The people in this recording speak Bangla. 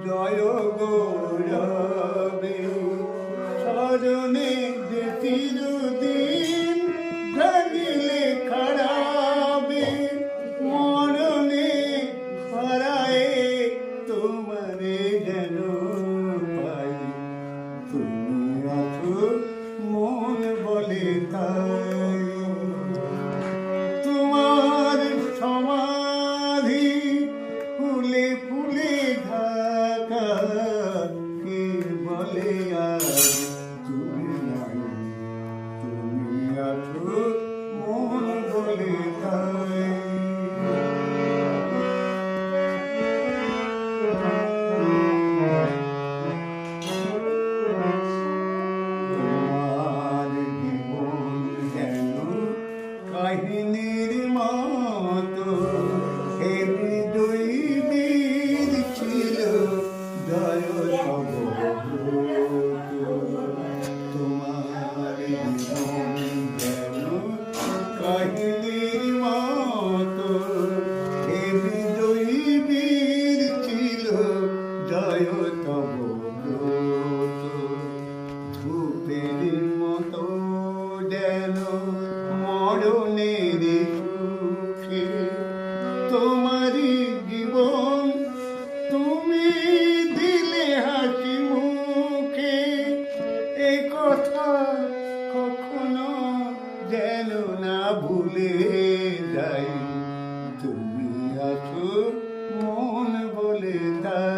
জয় গৌরবে স্মরণে যে চিরদিন ভাঙিলে খারাবে মরণে হারায়ে তোমারে যেন পাই তুমি আছো মন বলে তাই তোমার সমাধি ফুলে ফুলে ঢাকা কে বলে আর তুমি নাই তুমি আছো মন বলে তাই কাহিনীর মতো হে বিজয়ী বীর ছিল জয় তব তোমার জীবন যেন কাহিনীর মতো হে বিজয়ী বীর ছিল জয় তব ধূপের মতো যেন মরণের সুখে তোমারই জীবন তুমি দিলে হাসি মুখে এ কথা কখনো যেন না ভুলে যাই তুমি আছো মন বলে তাই